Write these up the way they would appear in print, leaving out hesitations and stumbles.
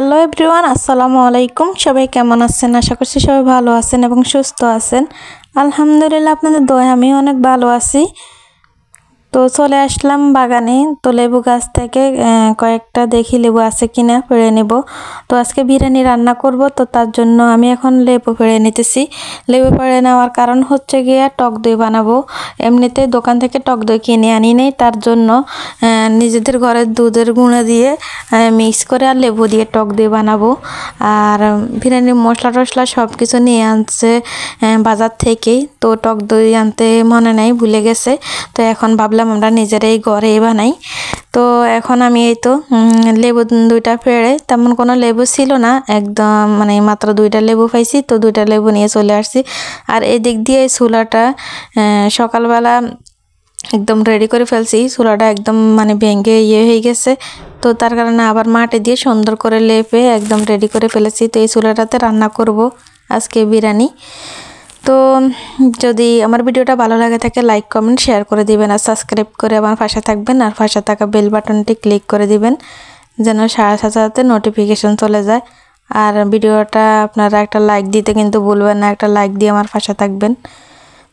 Hello everyone, আসসালামু আলাইকুম। সবাই কেমন আছেন? আশা করছি সবাই ভালো আছেন এবং সুস্থ আছেন। আলহামদুলিল্লাহ, আপনাদের দোয়ায় আমি অনেক ভালো আছি। তো চলে আসলাম বাগানে। তো লেবু গাছ থেকে কয়েকটা দেখি লেবু আছে কিনা পেড়ে নেব। তো আজকে বিরিয়ানি রান্না করব, তো তার জন্য আমি এখন লেবু পেড়ে নিতেছি। লেবু পেড়ে নেওয়ার কারণ হচ্ছে গিয়ে টক দই বানাবো। এমনিতে দোকান থেকে টক দই কিনে আনি নেই, তার জন্য নিজেদের ঘরের দুধের গুঁড়া দিয়ে মিক্স করে আর লেবু দিয়ে টক দই বানাবো। আর বিরিয়ানির মশলা টশলা সব কিছু নিয়ে আনছে বাজার থেকেই। তো টক দই আনতে মনে নাই, ভুলে গেছে। তো এখন ভাবলাম আমরা নিজেরাই ঘরেই বানাই। তো এখন আমি এই তো লেবু দুইটা পেড়ে, তেমন কোনো লেবু ছিল না, একদম মানে মাত্র দুইটা লেবু পাইছি, তো দুইটা লেবু নিয়ে চলে আসছি। আর এই দিক দিয়ে চুলাটা সকালবেলা একদম রেডি করে ফেলছি। চুলাটা একদম মানে ভেঙে হয়ে গেছে, তো তার কারণে আবার মাটি দিয়ে সুন্দর করে লেপে একদম রেডি করে ফেলেছি। তো এই চুলাটাতে রান্না করব আজকে বিরিয়ানি। তো যদি আমার ভিডিওটা ভালো লাগে থাকে লাইক কমেন্ট শেয়ার করে দিবেন, আর সাবস্ক্রাইব করে আমার পাশে থাকবেন, আর পাশে থাকা বেল বাটনটি ক্লিক করে দিবেন যেন সাথে সাথে নোটিফিকেশন চলে যায়। আর ভিডিওটা আপনারা একটা লাইক দিতে কিন্তু ভুলবেন না, একটা লাইক দিয়ে আমার পাশে থাকবেন।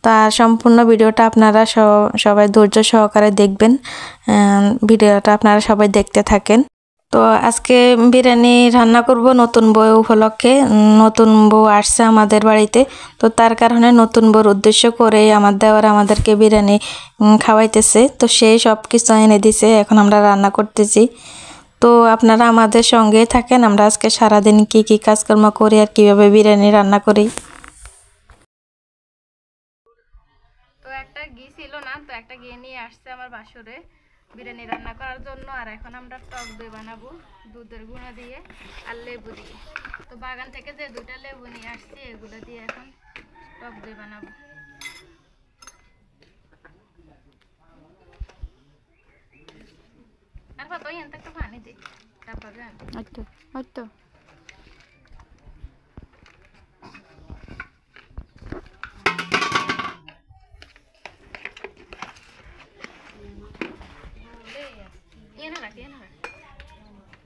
তো আর সম্পূর্ণ ভিডিওটা আপনারা সবাই ধৈর্য সহকারে দেখবেন। ভিডিওটা আপনারা সবাই দেখতে থাকেন। তো আজকে বিরিয়ানি রান্না করব নতুন বউ উপলক্ষে। নতুন বউ আসছে আমাদের বাড়িতে, তো তার কারণে নতুন বউর উদ্দেশ্য করে আমার দেওয়ার আমাদেরকে বিরিয়ানি খাওয়াইতেছে। তো সেই সব কিছু এনে দিছে, এখন আমরা রান্না করতেছি। তো আপনারা আমাদের সঙ্গে থাকেন, আমরা আজকে সারাদিন কি কি কাজকর্ম করি আর কিভাবে বিরিয়ানি রান্না করি। তো একটা ঘি ছিল না, তো একটা ঘি নিয়ে আসছে আমার বাসুরে বিরিয়ানি রান্না করার জন্য। আর এখন আমরা টক দই বানাবো দুধের গুঁড়া দিয়ে আর লেবু দিয়ে। তো বাগান থেকে যে দুইটা লেবু নিয়ে আসছি, এগুলো দিয়ে এখন টক দই বানাবো। আর কত এনতে একটু পানি দিই, তারপর হয়তো হয়তো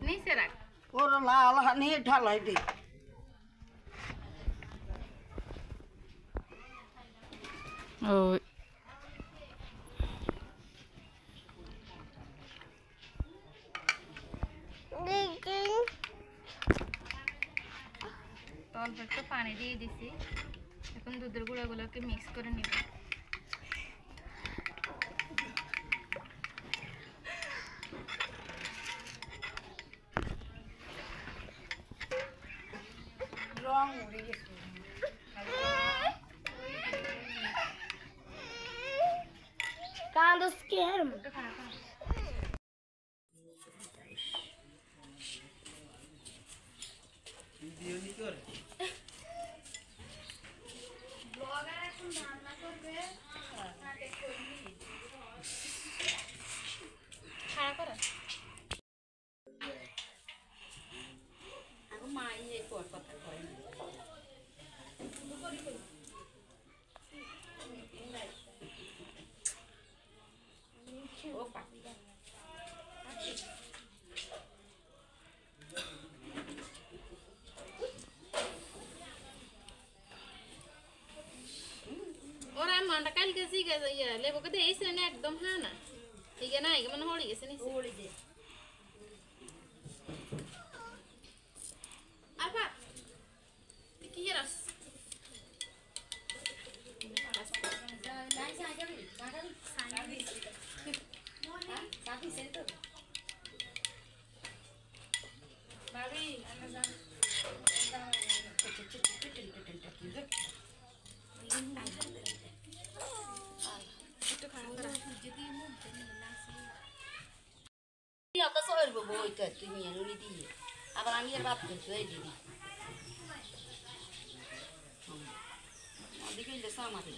নিচে রাখ, ওর লাল নিয়ে ঢালাই দে। ও অল্প একটু পানি দিয়ে দিছি। এখন দুধের গুঁড়াগুলোকে মিক্স করে নিব। রং উড়ে গেছে। কাঁদস কে ওরা মানটা কালকে জিগে ইয়া লেবুকে দিয়েছে না একদম। হ্যাঁ না ঠিক না, এগুলো মানে হড়ে গেছে নিচে। আবা কি রাস ভাবি আবার আমি আর বাপ করছি এই দিদি বিকেলে সামারে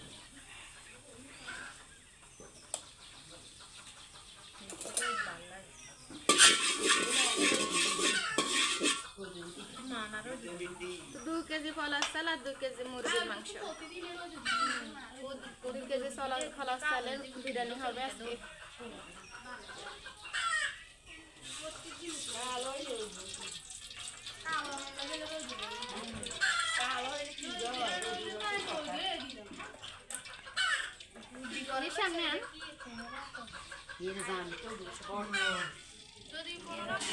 দু কেজি ফলার চাল আর 2 কেজি মুরগির মাংস, 2 কেজি ফলার চালের বিরিয়ানি হবে আজকে। নেন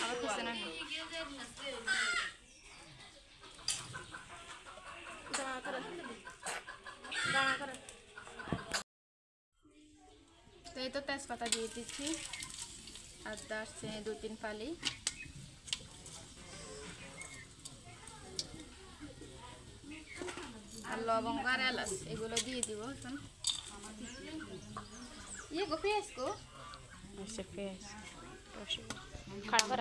আবার খুঁজছে না তো এই তো তেজপাতা দিয়ে দিচ্ছি আর দারচিনি 2-3 ফালি আর লবঙ্গ আর এলাচ এগুলো দিয়ে দিব এখন ये गो पेस को ऐसे पेस खड़ा कर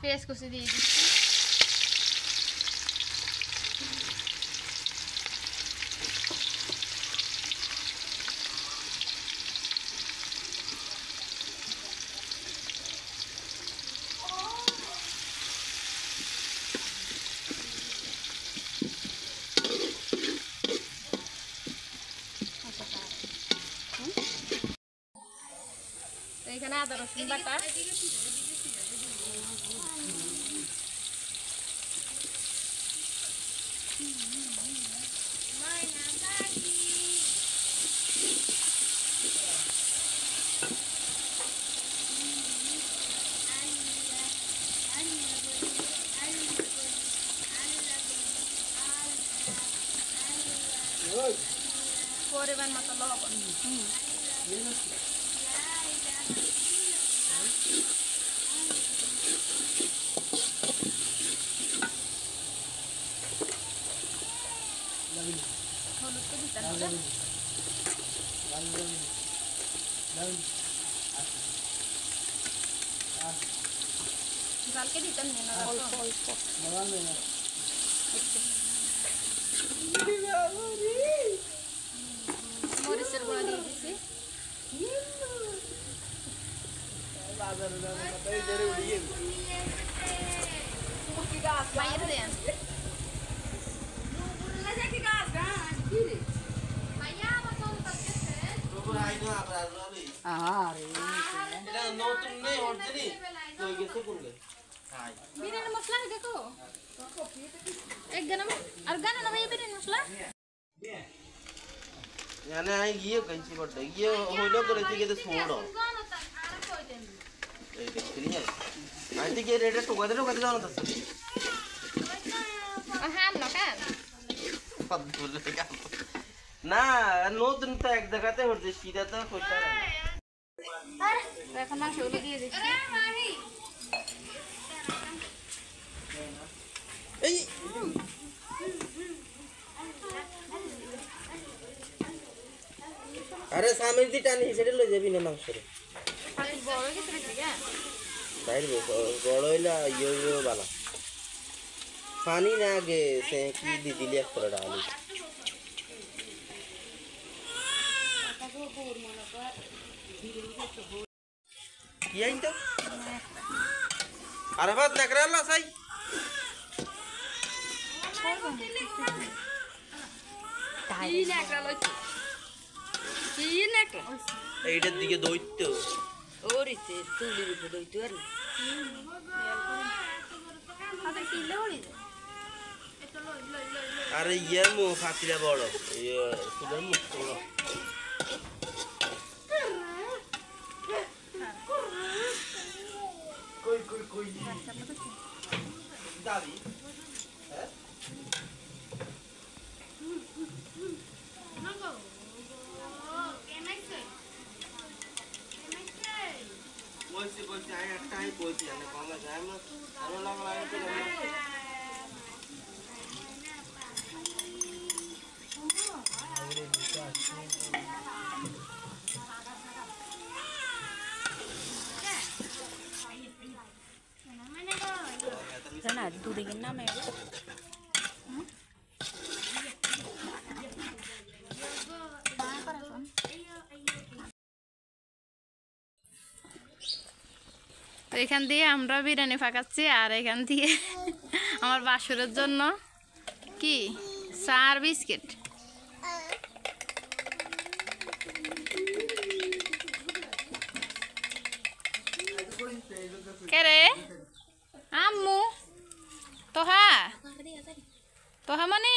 पेस को से दी तो এখানে আদা রসুন বাটা পরিমাণ মতো লবণ হলুদ তো দিতে হবে জালকে দিতেন না অল্প অল্প মরিচের গুঁড়া দিয়ে দিচ্ছি মায়ের দেন বিরিয়ানি মশলা দেখো এক গানা আর গানা না বিরিয়ানি মশলা याने आई ये कैसी बट ये होलो करे थी के तो छोड़ो ए देखली है आई थी के रेट टोका दे जानो दस हां न का पद बोले का ना नो दिन तो एक जगह ते होते सीधा तो कोटा এখন মাংসগুলো দিয়ে দিচ্ছি এই আরে সামনে দি টানি সেটা লই যাবি না মাংস রে পাতি বড় কিছু নাকি গা বাইরে বড় হইলা ইয়ো বালা পানি না আগে সে কি দি দিলি এক করে ডালি কি আইন তো আরে বাদ না করালা সাই তাই নেকড়া লইছি কি নেকড়া এইটার দিকে দৈত্য ওরিতে তুলির উপর দইতো আর হাতে কিলে হলি আরে ইয়ার মো ফাতিলা বড় ইয়ে সুদর মুখ বড় কই দাবি হ্যাঁ বলছি আমি একটা আমি বলছি আমি কমে যাই না আরো লাগা লাগে তো না দুদিকের নামে তো এখান দিয়ে আমরা বিরিয়ানি পাকাচ্ছি আর এখান দিয়ে আমার বাসুরের জন্য কি চা আর বিস্কিট কে রে আম্মু তোহা তোহা মানে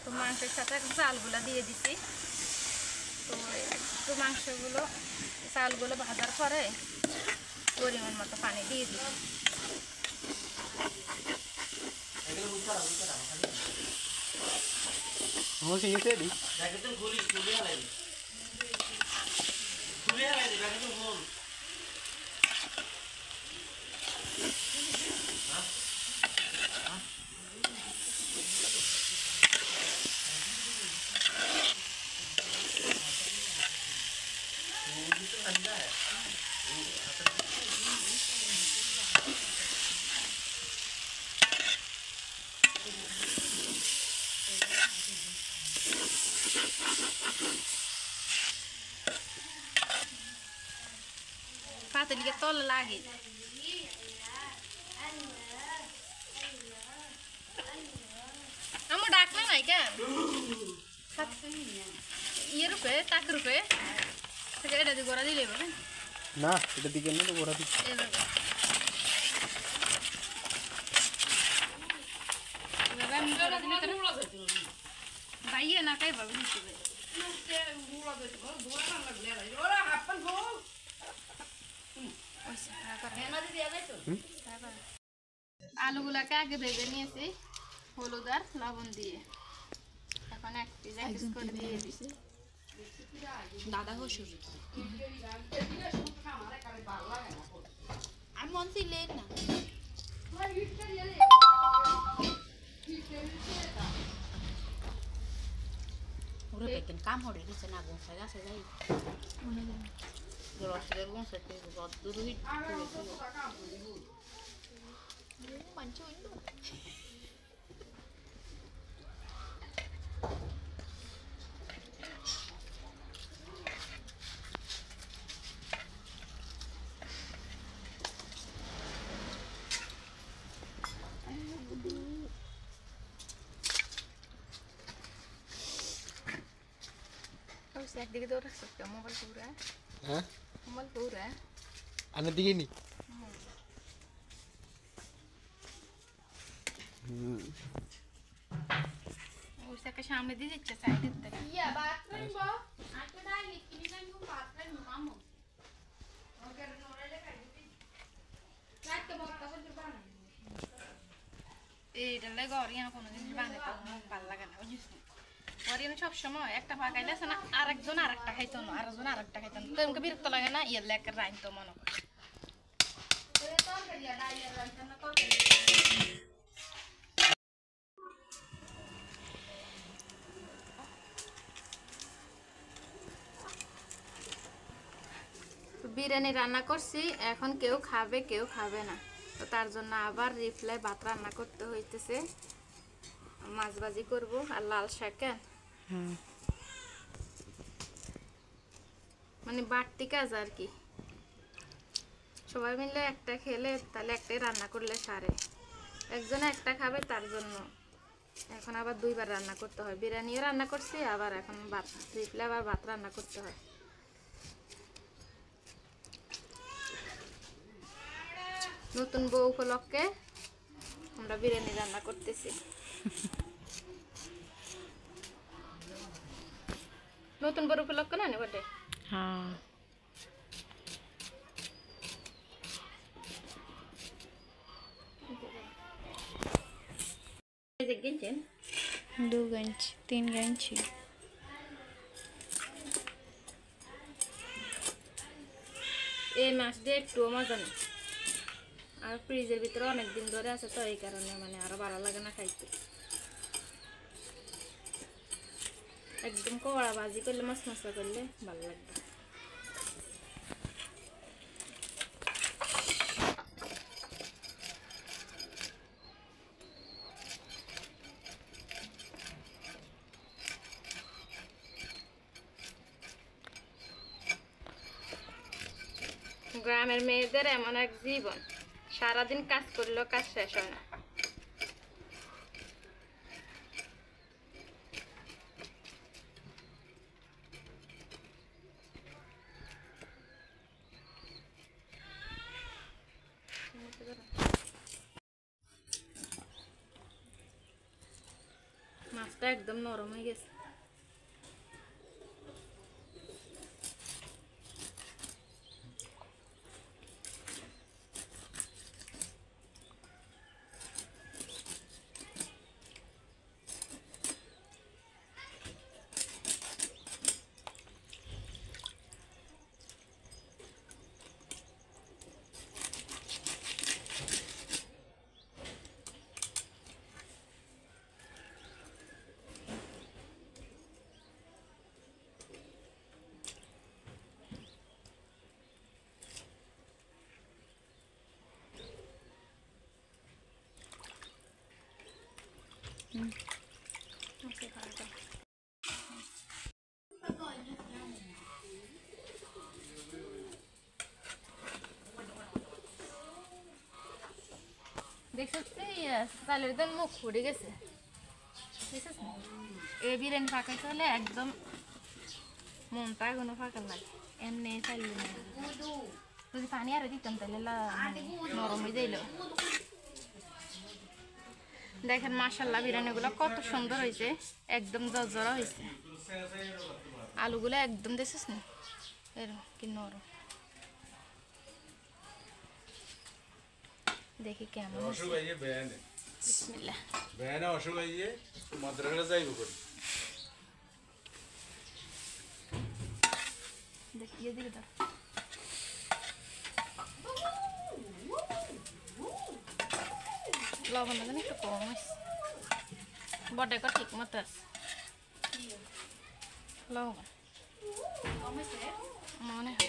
তো মাংসের সাথে চালগুলো দিয়ে দিছি তো একটু মাংসগুলো চালগুলো ভাজার পরে পরিমাণ মতো পানি দিয়ে দিই পাতিলকে তলে লাগে আমার ডাকলে নাই কেন ইয়ে রূপে তাক রূপে এটা দিয়ে গোড়া দিলে বলে না এটা দিকে না তো গোড়া দিকে ভাইয়া না খাই পাবো আলুগুলাকে আগে ভেজে নিয়েছি হলুদ আর লবণ দিয়ে এখন এক পিস করে দিয়ে দিছি দাদা হসুর আর মন ছিলেন না ওরা পেকেন কাম হরে দিছে না গোসা গাছে যাই রসের গোসা তে বদ্দুর হিট পাঁচো ইন্দো একদিকে দৌড় রাখছো মোবাইল পুরা হ্যাঁ মোবাইল পুরা আনে দিকে নি ওইটাকে সামনে দিয়ে দিচ্ছে সাইডের থেকে এইটা লাগে অরিয়ানা কোনো জিনিস বানাতে ভালো লাগে না বুঝিস অরিয়ানা সবসময় একটা পাকাইলে আছে না আরেকজন আরেকটা খাইতো না আরেকজন আরেকটা খাইতো না তো এমকে বিরক্ত লাগে না ইয়ের লেগে রাইতো মনে করে বিরিয়ানি রান্না করছি এখন কেউ খাবে না তো তার জন্য আবার রিপ্লাই ভাত রান্না করতে হইতেছে মাছ ভাজি করবো আর লাল শাক মানে বাড়তি কাজ আর কি সবাই মিলে একটা খেলে তাহলে একটাই রান্না করলে সারে একজনে একটা খাবে তার জন্য এখন আবার দুইবার রান্না করতে হয় বিরিয়ানিও রান্না করছি আবার এখন ভাত রিপ্লাই আবার ভাত রান্না করতে হয় নতুন বউ উপলক্ষে আমরা বিরিয়ানি রান্না করতেছি নতুন বউ উপলক্ষে না বটে হ্যাঁ গেছেন 2 इंच 3 इंच এই মাছ দিয়ে একটু মজা নেই আর ফ্রিজের ভিতরে অনেক দিন ধরে আছে তো এই কারণে মানে আরো ভালো লাগে না খাইতে একদম কড়া ভাজি করলে মাছ মশলা করলে ভালো লাগবে গ্রামের মেয়েদের এমন এক জীবন, সারাদিন কাজ করলেও কাজ শেষ হয় না। মাছটা একদম নরম হয়ে গেছে। দেখছিস চালের দিন মুখ ফুটে গেছে, দেখছিস এই বিরিয়ানি পাকাইতে হলে একদম মনটা কোনো ফাঁকা লাগে, এমনি চাইলে না। যদি পানি আরো দিতাম তাহলে নরম হয়ে যাইল। দেখেন মাশাআল্লাহ বিরিয়ানিগুলো কত সুন্দর হয়েছে, একদম জর্জরা হয়েছে। আলুগুলো একদম দেখছিস না এরকম কি নরম। দেখি কেমন বিসমিল্লাহ। দেখিয়ে দিকে দাও। লবণ একটু কম আছে, বড়টা ঠিক মতো আছে। লবণ মনে হয়